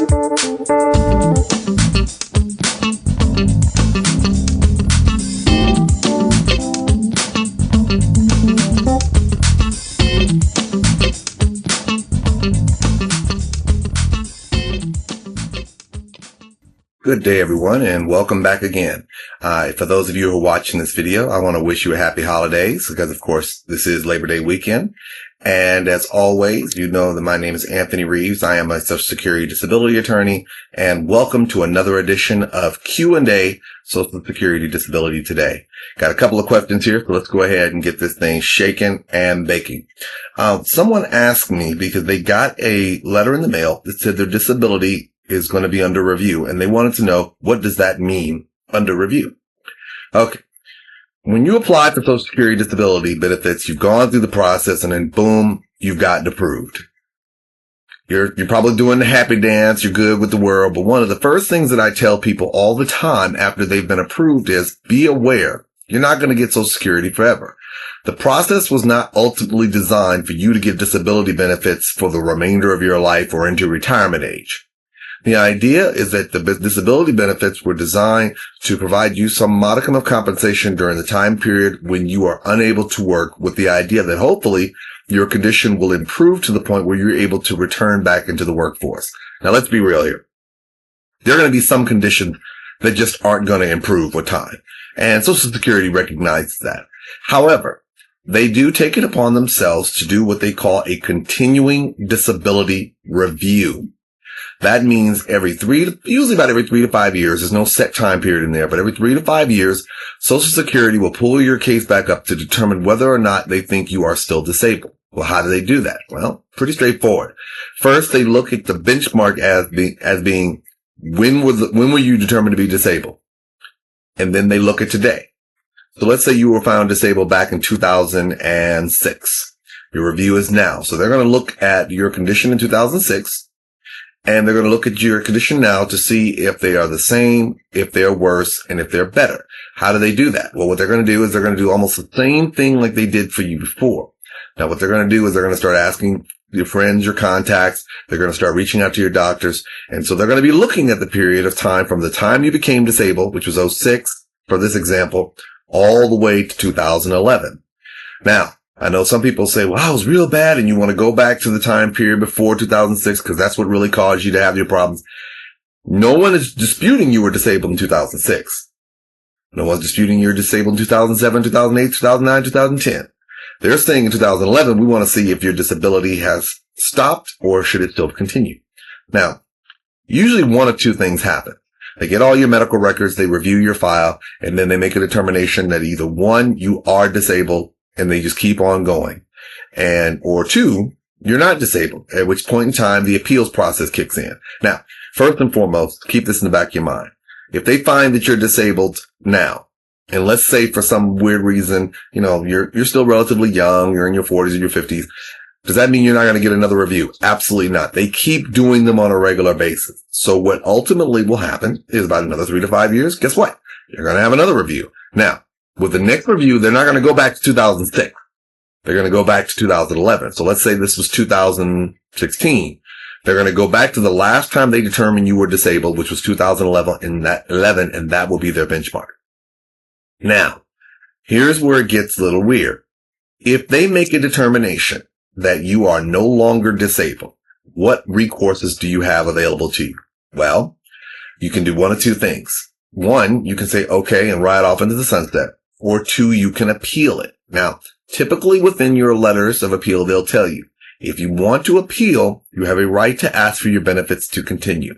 Good day, everyone, and welcome back again. For those of you who are watching this video, I want to wish you a happy holidays because, of course, this is Labor Day weekend. And as always, you know that my name is Anthony Reeves. I am a Social Security disability attorney, and welcome to another edition of Q&A Social Security Disability Today. Got a couple of questions here, so let's go ahead and get this thing shaking and baking. Someone asked me because they got a letter in the mail that said their disability is going to be under review, and they wanted to know, what does that mean, under review? Okay. When you apply for Social Security disability benefits, you've gone through the process, and then boom, you've gotten approved. You're probably doing the happy dance, you're good with the world, but one of the first things that I tell people all the time after they've been approved is, be aware, you're not going to get Social Security forever. The process was not ultimately designed for you to get disability benefits for the remainder of your life or into retirement age. The idea is that the disability benefits were designed to provide you some modicum of compensation during the time period when you are unable to work, with the idea that hopefully your condition will improve to the point where you're able to return back into the workforce. Now, let's be real here. There are going to be some conditions that just aren't going to improve with time, and Social Security recognizes that. However, they do take it upon themselves to do what they call a continuing disability review. That means usually about every 3 to 5 years, there's no set time period in there, but every 3 to 5 years, Social Security will pull your case back up to determine whether or not they think you are still disabled. Well, how do they do that? Well, pretty straightforward. First, they look at the benchmark as being when were you determined to be disabled? And then they look at today. So let's say you were found disabled back in 2006. Your review is now. So they're going to look at your condition in 2006. And they're going to look at your condition now to see if they are the same, if they're worse, and if they're better. How do they do that? Well, what they're going to do is they're going to do almost the same thing like they did for you before. Now, what they're going to do is they're going to start asking your friends, your contacts. They're going to start reaching out to your doctors. And so they're going to be looking at the period of time from the time you became disabled, which was 2006 for this example, all the way to 2011. Now, I know some people say, well, I was real bad, and you want to go back to the time period before 2006 because that's what really caused you to have your problems. No one is disputing you were disabled in 2006. No one's disputing you were disabled in 2007, 2008, 2009, 2010. They're saying in 2011, we want to see if your disability has stopped or should it still continue. Now, usually one of two things happen. They get all your medical records, they review your file, and then they make a determination that either one, you are disabled, and they just keep on going. Or two, you're not disabled, at which point in time the appeals process kicks in. Now, first and foremost, keep this in the back of your mind. If they find that you're disabled now, and let's say for some weird reason, you're still relatively young, you're in your 40s or your 50s, does that mean you're not going to get another review? Absolutely not. They keep doing them on a regular basis. So what ultimately will happen is about another 3 to 5 years, guess what? You're going to have another review. Now, with the next review, they're not going to go back to 2006. They're going to go back to 2011. So let's say this was 2016. They're going to go back to the last time they determined you were disabled, which was 2011, and that will be their benchmark. Now, here's where it gets a little weird. If they make a determination that you are no longer disabled, what recourses do you have available to you? Well, you can do one of two things. One, you can say, okay, and ride off into the sunset. Or two, you can appeal it. Now, typically within your letters of appeal, they'll tell you, if you want to appeal, you have a right to ask for your benefits to continue.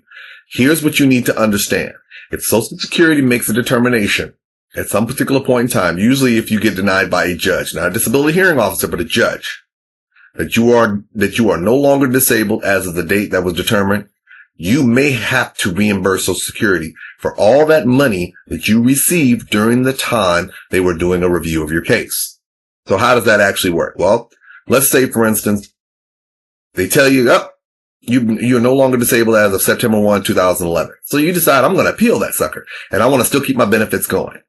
Here's what you need to understand. If Social Security makes a determination at some particular point in time, usually if you get denied by a judge, not a disability hearing officer, but a judge, that you are no longer disabled as of the date that was determined, you may have to reimburse Social Security for all that money that you received during the time they were doing a review of your case. So how does that actually work? Well, let's say, for instance, they tell you, you're no longer disabled as of September 1, 2011. So you decide, I'm going to appeal that sucker, and I want to still keep my benefits going.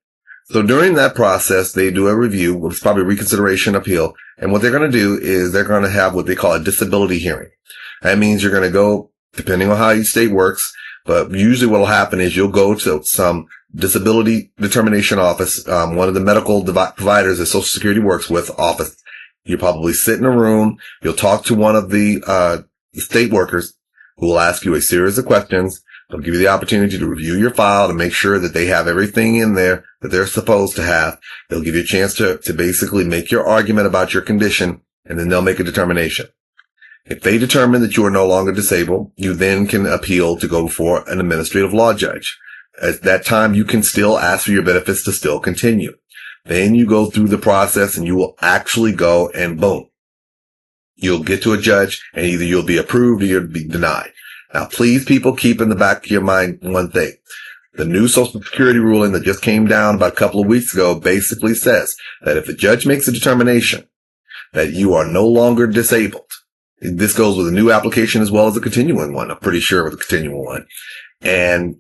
So during that process, they do a review, well, it's probably a reconsideration appeal, and what they're going to do is they're going to have what they call a disability hearing. That means you're going to go depending on how your state works. But usually what will happen is you'll go to some disability determination office, one of the medical providers that Social Security works with office. You probably sit in a room. You'll talk to one of the state workers who will ask you a series of questions. They'll give you the opportunity to review your file to make sure that they have everything in there that they're supposed to have. They'll give you a chance to basically make your argument about your condition, and then they'll make a determination. If they determine that you are no longer disabled, you then can appeal to go before an administrative law judge. At that time, you can still ask for your benefits to still continue. Then you go through the process and you will actually go and boom, you'll get to a judge and either you'll be approved or you'll be denied. Now, please, people, keep in the back of your mind one thing. The new Social Security ruling that just came down about a couple of weeks ago basically says that if a judge makes a determination that you are no longer disabled, this goes with a new application as well as a continuing one. I'm pretty sure with a continuing one. And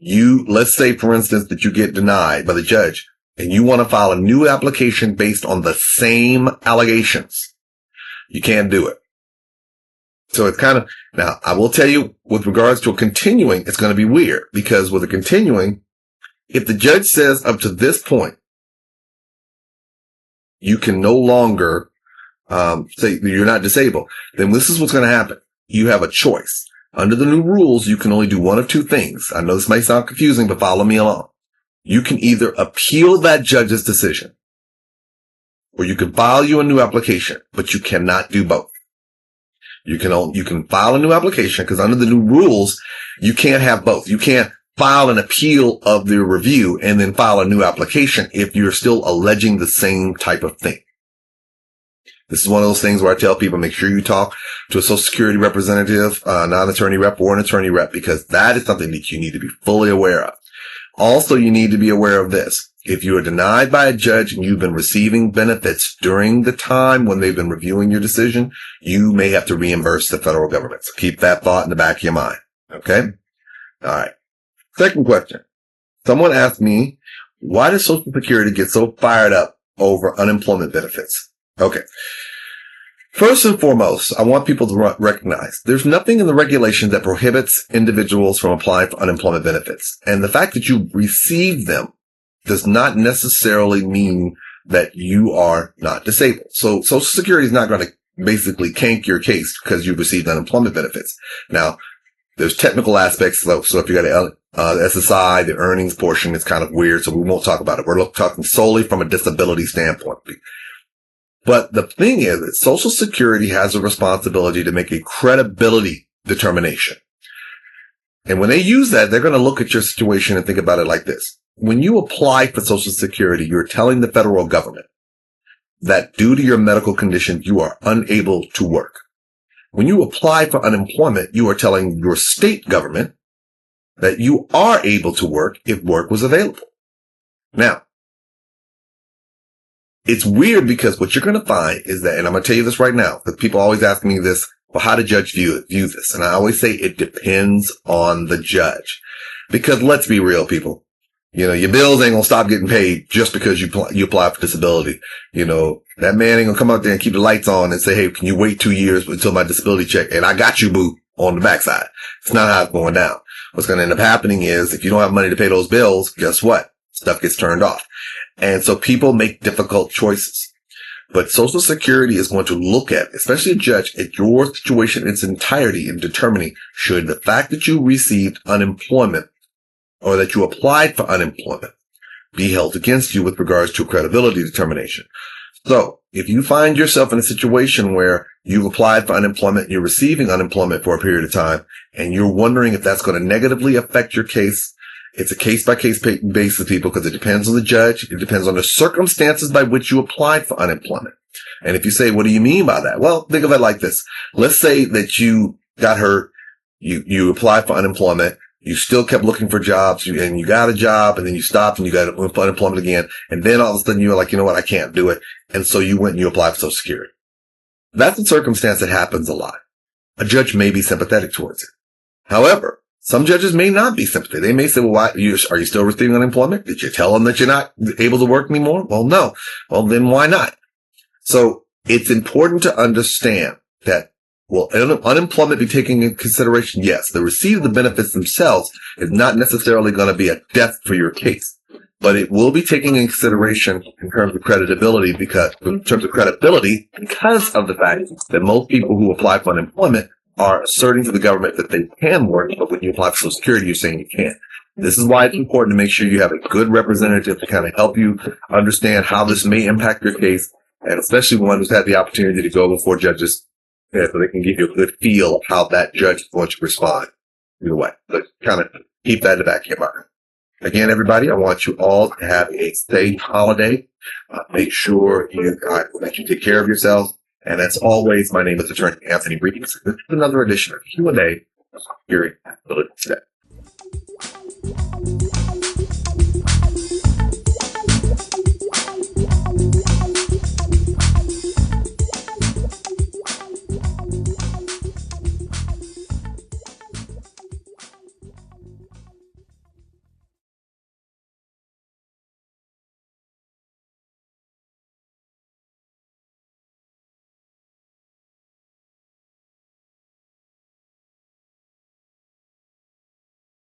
let's say, for instance, that you get denied by the judge and you want to file a new application based on the same allegations. You can't do it. So it's now I will tell you with regards to a continuing, it's going to be weird because with a continuing, if the judge says up to this point, you can no longer say you're not disabled, then this is what's going to happen. You have a choice. Under the new rules, you can only do one of two things. I know this may sound confusing, but follow me along. You can either appeal that judge's decision or you can file a new application, but you cannot do both. You can file a new application because under the new rules, you can't have both. You can't file an appeal of the review and then file a new application if you're still alleging the same type of thing. This is one of those things where I tell people, make sure you talk to a Social Security representative, not an attorney rep or an attorney rep, because that is something that you need to be fully aware of. Also, you need to be aware of this. If you are denied by a judge and you've been receiving benefits during the time when they've been reviewing your decision, you may have to reimburse the federal government. So keep that thought in the back of your mind. Okay? All right. Second question. Someone asked me, why does Social Security get so fired up over unemployment benefits? Okay. First and foremost, I want people to recognize there's nothing in the regulation that prohibits individuals from applying for unemployment benefits. And the fact that you receive them does not necessarily mean that you are not disabled. So Social Security is not going to basically cank your case because you received unemployment benefits. Now, there's technical aspects. So if you got an SSI, the earnings portion is kind of weird. So we won't talk about it. We're talking solely from a disability standpoint. But the thing is that Social Security has a responsibility to make a credibility determination. And when they use that, they're going to look at your situation and think about it like this. When you apply for Social Security, you're telling the federal government that due to your medical condition, you are unable to work. When you apply for unemployment, you are telling your state government that you are able to work if work was available. Now, it's weird because what you're going to find is that, and I'm going to tell you this right now, because people always ask me this, well, how did judge view this? And I always say it depends on the judge. Because let's be real, people. You know, your bills ain't gonna stop getting paid just because you apply for disability. You know, that man ain't gonna come out there and keep the lights on and say, hey, can you wait 2 years until my disability check? And I got you, boo, on the backside. It's not how it's going down. What's gonna end up happening is if you don't have money to pay those bills, guess what? Stuff gets turned off. And so people make difficult choices. But Social Security is going to look at, especially a judge, at your situation in its entirety in determining should the fact that you received unemployment or that you applied for unemployment be held against you with regards to a credibility determination. So if you find yourself in a situation where you've applied for unemployment, you're receiving unemployment for a period of time, and you're wondering if that's going to negatively affect your case, it's a case-by-case basis, people, because it depends on the judge. It depends on the circumstances by which you applied for unemployment. And if you say, what do you mean by that? Well, think of it like this. Let's say that you got hurt, you applied for unemployment, you still kept looking for jobs, and you got a job, and then you stopped and you got unemployment again. And then all of a sudden you were like, you know what, I can't do it. And so you went and you applied for Social Security. That's a circumstance that happens a lot. A judge may be sympathetic towards it. However, some judges may not be sympathetic. They may say, well, why, are you still receiving unemployment? Did you tell them that you're not able to work anymore? Well, no. Well, then why not? So it's important to understand that Will unemployment be taken into consideration? Yes. The receipt of the benefits themselves is not necessarily going to be a death for your case, but it will be taken into consideration in terms of credibility because of the fact that most people who apply for unemployment are asserting to the government that they can work, but when you apply for Social Security, you're saying you can't. This is why it's important to make sure you have a good representative to kind of help you understand how this may impact your case, and especially one who's had the opportunity to go before judges, so they can give you a good feel of how that judge is going to respond. Either way, but kind of keep that in the back of your mind. Again, everybody, I want you all to have a safe holiday. Make sure that you take care of yourselves. And as always, my name is Attorney Anthony Reeves. This is another edition of Q&A here at Ability Today.